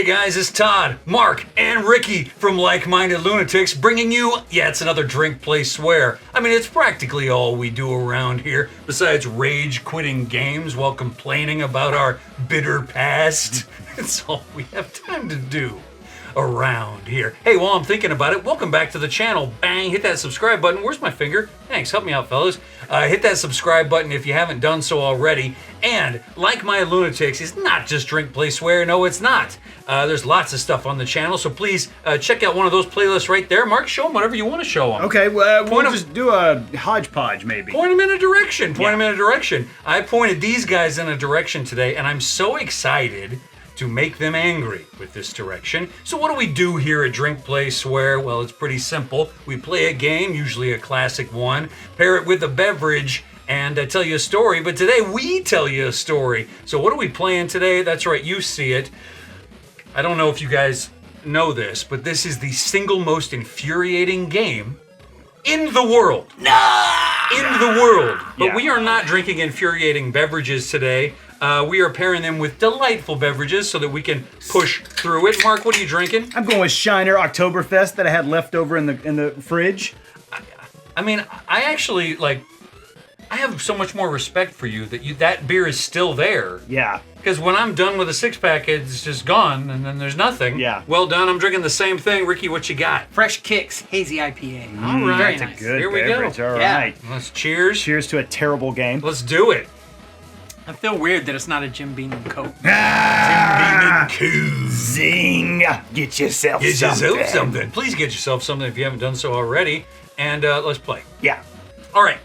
Hey guys, it's Todd, Mark, and Ricky from Like Minded Lunatics bringing you, it's another drink, play, swear. I mean, it's practically all we do around here, besides rage-quitting games while complaining about our bitter past. It's all we have time to do around here. Hey, while I'm thinking about it, welcome back to the channel. Bang, hit that subscribe button. Where's my finger? Thanks, help me out, fellas. Hit that subscribe button if you haven't done so already. And Like My Lunatics is not just drink, play, swear. No, it's not. There's lots of stuff on the channel, so please check out one of those playlists right there. Mark, show them whatever you want to show them. Okay, well, we'll just do a hodgepodge, maybe. Point them in a direction. Point them in a direction. I pointed these guys in a direction today, and I'm so excited to make them angry with this direction. So what do we do here at Drink, Play, Swear? Well, it's pretty simple. We play a game, usually a classic one, pair it with a beverage, and tell you a story. But today we tell you a story. So what are we playing today? That's right, you see it. I don't know if you guys know this, but this is the single most infuriating game in the world. In the world. But we are not drinking infuriating beverages today. We are pairing them with delightful beverages so that we can push through it. Mark, what are you drinking? I'm going with Shiner Oktoberfest that I had left over in the fridge. I mean, I actually I have so much more respect for you that beer is still there. Yeah. Because when I'm done with a six-pack, it's just gone, and then there's nothing. Yeah. Well done. I'm drinking the same thing. Ricky, what you got? Fresh Kicks Hazy IPA. All right. Very That's nice. a good Here we go. beverage. All Yeah. right. Let's cheers. Cheers to a terrible game. Let's do it. I feel weird that it's not a Jim Beam and Coke. Zing! Get yourself Get something. yourself something. Please get yourself something if you haven't done so already. And let's play. Yeah. All right.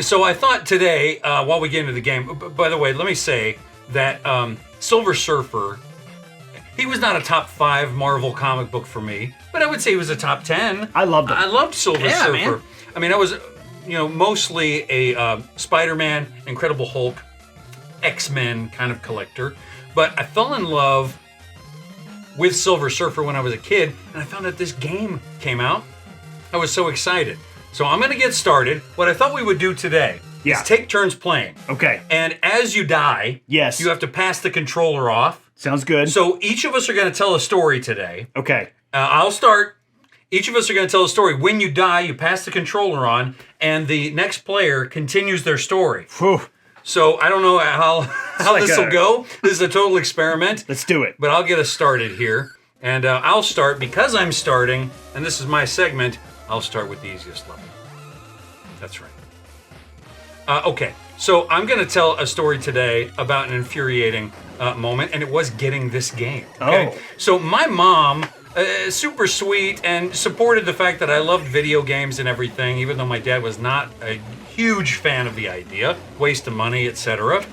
So I thought today, while we get into the game, by the way, let me say that Silver Surfer, he was not a top 5 Marvel comic book for me, but I would say he was a top 10. I loved him. I loved Silver Yeah, Surfer. man. I mean, I was, mostly a Spider-Man, Incredible Hulk, X-Men kind of collector, but I fell in love with Silver Surfer when I was a kid, and I found out this game came out. I was so excited. So I'm going to get started. What I thought we would do today is take turns playing. Okay. And as you die, Yes. you have to pass the controller off. Sounds good. So each of us are going to tell a story today. Okay. I'll start. Each of us are going to tell a story. When you die, you pass the controller on, and the next player continues their story. Whew. So I don't know how like this will go. This is a total experiment. Let's do it. But I'll get us started here. And I'll start, because I'm starting, and this is my segment, I'll start with the easiest level. That's right. Okay, so I'm going to tell a story today about an infuriating moment, and it was getting this game. Okay? Oh. So my mom, super sweet, and supported the fact that I loved video games and everything, even though my dad was not a huge fan of the idea, waste of money, etc.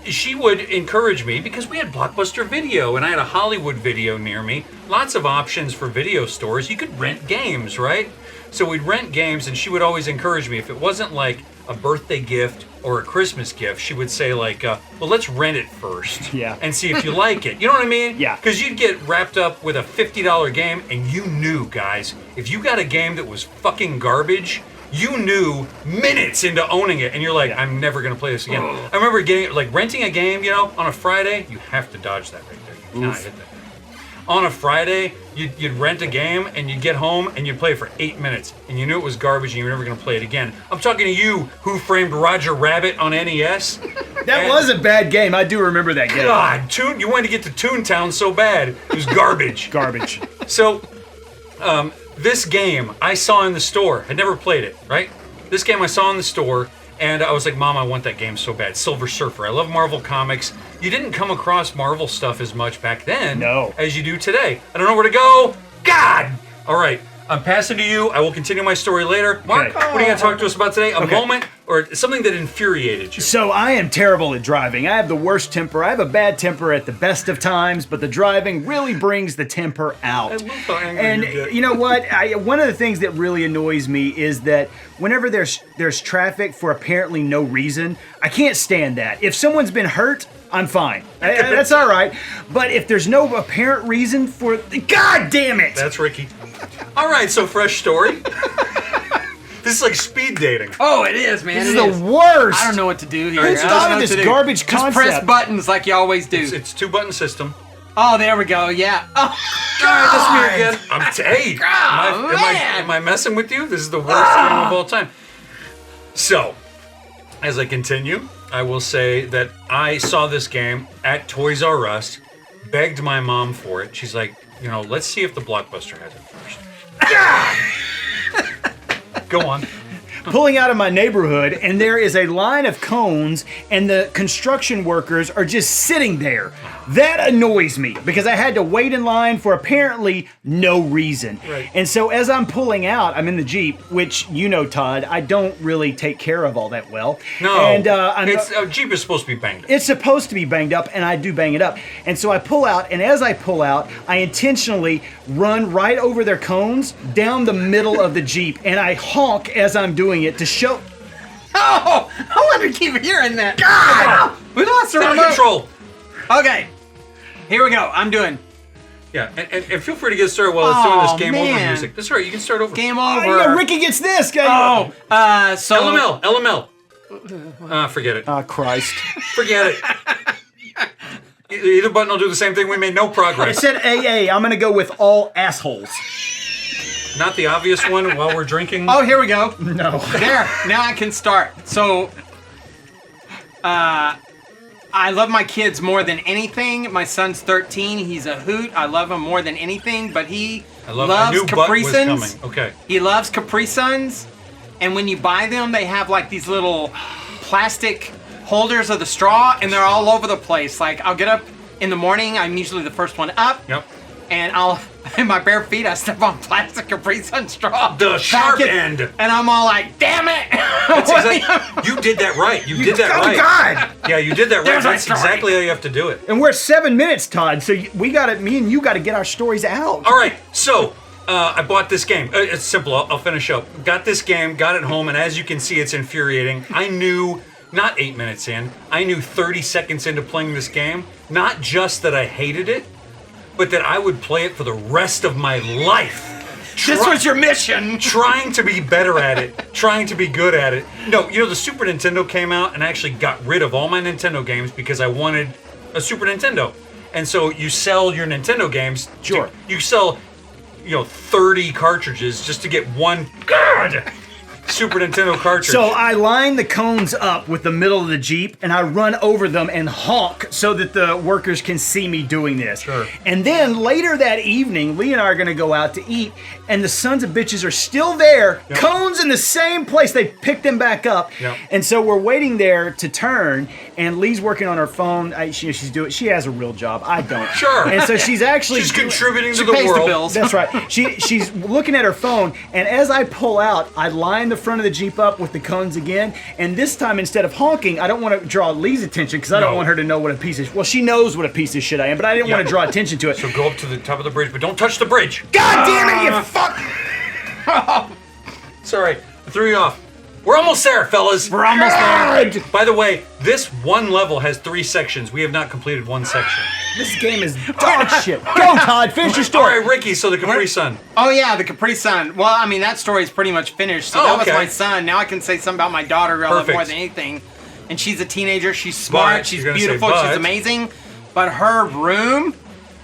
She would encourage me because we had Blockbuster Video and I had a Hollywood Video near me. Lots of options for video stores. You could rent games, right? So we'd rent games, and she would always encourage me. If it wasn't like a birthday gift or a Christmas gift, she would say well, let's rent it first. Yeah. And see if you like it. You know what I mean? Yeah. Because you'd get wrapped up with a $50 game, and you knew, guys, if you got a game that was fucking garbage, you knew minutes into owning it, and you're like, I'm never going to play this again. I remember renting a game, on a Friday. You have to dodge that right there. You cannot hit that. On a Friday, you'd rent a game, and you'd get home, and you'd play it for 8 minutes, and you knew it was garbage, and you were never going to play it again. I'm talking to you, Who Framed Roger Rabbit on NES. That was a bad game. I do remember that game. God, you wanted to get to Toontown so bad. It was garbage. Garbage. So, this game I saw in the store. I'd never played it, right? This game I saw in the store, and I was like, Mom, I want that game so bad. Silver Surfer. I love Marvel Comics. You didn't come across Marvel stuff as much back then as you do today. I don't know where to go. God! All right. I'm passing to you. I will continue my story later. Mark, what are you going to talk to us about today? A moment or something that infuriated you? So I am terrible at driving. I have the worst temper. I have a bad temper at the best of times, but the driving really brings the temper out. I love how angry And you get. you know what? One of the things that really annoys me is that whenever there's traffic for apparently no reason, I can't stand that. If someone's been hurt, I'm fine. That's all right. But if there's no apparent reason for... God damn it! That's Ricky. All right, so fresh story. This is like speed dating. Oh, it is, man. This is it the worst. I don't know what to do here. Who I don't thought know of what this to do. garbage Just concept? press buttons like you always do. It's 2-button system. Oh, there we go. Yeah. Oh, God, that's me again. Hey, man. am I messing with you? This is the worst game of all time. So, as I continue, I will say that I saw this game at Toys R Us, begged my mom for it. She's like, let's see if the Blockbuster has it first. Go on. Pulling out of my neighborhood, and there is a line of cones, and the construction workers are just sitting there. That annoys me because I had to wait in line for apparently no reason. Right. And so as I'm pulling out, I'm in the Jeep, which Todd, I don't really take care of all that well. No, and Jeep is supposed to be banged up. It's supposed to be banged up, and I do bang it up. And so I pull out, and as I pull out, I intentionally run right over their cones down the middle of the Jeep, and I honk as I'm doing it to show. Oh, I want to keep hearing that. God! We lost our Out of remote. control. Okay, here we go. I'm doing Yeah, and feel free to get started while it's doing this game over man. music. That's all right, you can start over. game Oh, over. yeah, Ricky gets this guy. Oh, so LML. Forget it. Oh, Christ. Forget it. Either button will do the same thing. We made no It progress. said AA. I'm going to go with all assholes. Not the obvious one while we're drinking. Oh, here we go. No. There, now I can start. So, I love my kids more than anything. My son's 13. He's a hoot. I love him more than anything, but he I loves knew butt Capri was Suns. coming. Okay. He loves Capri Suns, and when you buy them, they have like these little plastic holders of the straw, and they're all over the place. Like, I'll get up in the morning. I'm usually the first one up. Yep. And I'll, in my bare feet, I step on plastic Capri Sun straw. The sharp Back it, end. And I'm all like, damn it! That's exactly, you did that right. You did that right. God. Yeah, you did that right. There's my That's story. exactly how you have to do it. And we're at 7 minutes, Todd. So me and you got to get our stories out. All right, so I bought this game. It's simple. I'll finish up. Got this game, got it home, and as you can see, it's infuriating. I knew, not 8 minutes in, I knew 30 seconds into playing this game, not just that I hated it, but that I would play it for the rest of my life. This was your mission. Trying to be better at it, trying to be good at it. No, the Super Nintendo came out and I actually got rid of all my Nintendo games because I wanted a Super Nintendo. And so you sell your Nintendo games. Sure. You sell, 30 cartridges just to get one Super Nintendo cartridge. So I line the cones up with the middle of the Jeep, and I run over them and honk so that the workers can see me doing this. Sure. And then later that evening, Lee and I are going to go out to eat, and the sons of bitches are still there, Yep. cones in the same place. They picked them back up. Yep. And so we're waiting there to turn, and Lee's working on her phone. She has a real job. I don't. Sure. And so she's actually She's contributing She to the pays the world. bills. That's right. She's looking at her phone, and as I pull out, I line the front of the Jeep up with the cones again. And this time, instead of honking, I don't want to draw Lee's attention because I don't No. want her to know what a piece of. Well, she knows what a piece of shit I am, but I didn't want to draw attention to it. So go up to the top of the bridge, but don't touch the bridge. God damn it, you fuck! Sorry, I threw you off. We're almost there, fellas. We're almost there. By the way, this one level has 3 sections. We have not completed one section. This game is dog shit. Go, Todd. Finish your All story. right, Ricky, so the Capri Sun. Oh yeah, the Capri Sun. Well, I mean that story is pretty much finished. So Oh, that was okay. my son. Now I can say something about my daughter I love Perfect. more than anything. And she's a teenager. She's smart. But, She's you're gonna say beautiful. but. She's amazing. But her room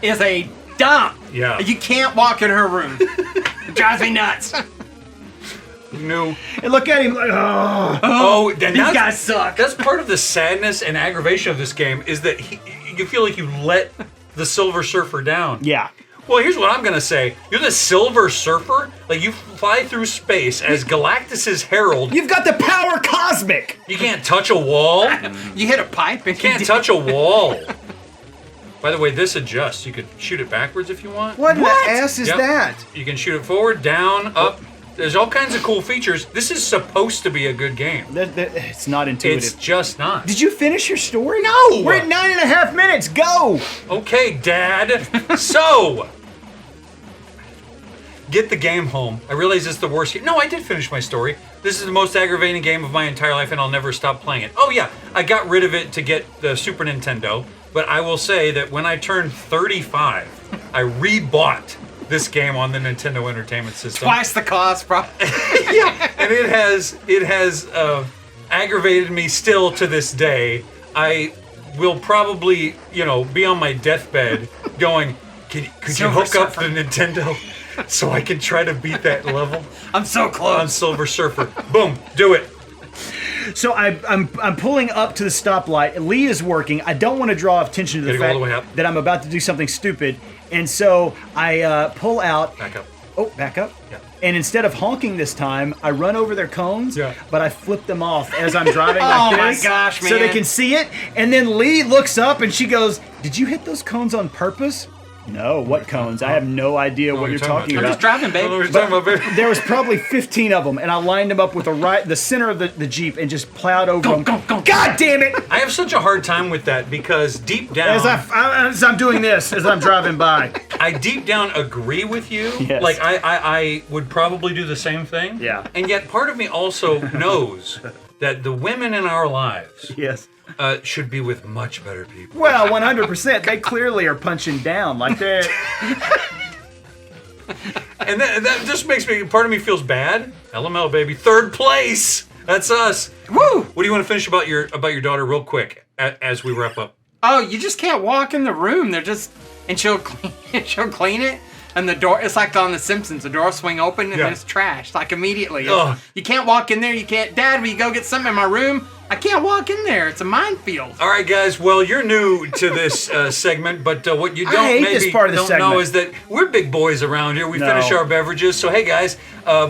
is a dump. Yeah. You can't walk in her room. It drives me nuts. No. And look at him like, oh. Oh, and These that's, guys suck. that's part of the sadness and aggravation of this game is that you feel like you let the Silver Surfer down. Yeah. Well, here's what I'm gonna say. You're the Silver Surfer. Like, you fly through space as Galactus's herald. You've got the power cosmic. You can't touch a wall. You hit a pipe and You can't touch a wall. By the way, this adjusts. You could shoot it backwards if you want. What, What? the ass is Yep. that? You can shoot it forward, down, up. There's all kinds of cool features. This is supposed to be a good game. It's not intuitive. It's just not. Did you finish your story? No! We're at 9.5 minutes. Go! Okay, Dad. So, get the game home. I realize it's the worst game. No, I did finish my story. This is the most aggravating game of my entire life, and I'll never stop playing it. Oh, yeah, I got rid of it to get the Super Nintendo, but I will say that when I turned 35, I rebought this game on the Nintendo Entertainment System. Twice the cost, bro. Yeah, and it has aggravated me still to this day. I will probably, be on my deathbed going, could you Silver hook up Surfer. the Nintendo so I can try to beat that level I'm so on close. Silver Surfer? Boom, do it. So I'm pulling up to the stoplight. Lee is working. I don't want to draw attention to the Gotta go all fact the way up. that I'm about to do something stupid, and so I pull out. Back up. Oh, back up. Yeah. And instead of honking this time, I run over their cones, Yeah. but I flip them off as I'm driving Oh like my this. gosh, So they man. can see it. And then Lee looks up and she goes, "Did you hit those cones on purpose?" No, what cones? I have no idea what you're talking I'm about. just driving, I don't know babe. what you're talking about, baby. There was probably 15 of them, and I lined them up with the center of the Jeep and just plowed over them. go. God damn it! I have such a hard time with that because deep down, As I'm doing this, as I'm driving by. I deep down agree with you. Yes. Like I would probably do the same thing. Yeah. And yet part of me also knows that the women in our lives Yes. should be with much better people. Well, 100%. They clearly are punching down. Like they're. And that just makes me, part of me feels bad. LML, baby. 3rd place. That's us. Woo! What do you want to finish about your daughter real quick as we wrap up? Oh, you just can't walk in the room. They're just, and she'll clean it, and the door. It's like on The Simpsons. The door will swing open and Yeah. it's trashed like immediately. Ugh. You can't walk in there. You can't. Dad, will you go get something in my room? I can't walk in there. It's a minefield. All right, guys. Well, you're new to this segment, but what you don't hate maybe this part of the don't know segment. is that we're big boys around here. We No. finish our beverages. So, hey, guys,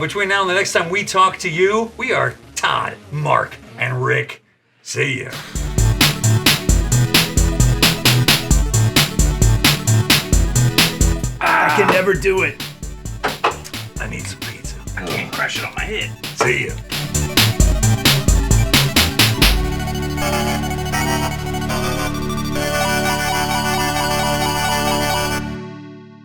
between now and the next time we talk to you, we are Todd, Mark, and Rick. See ya. I can never do it. I need some pizza. I can't crush it on my head. See ya.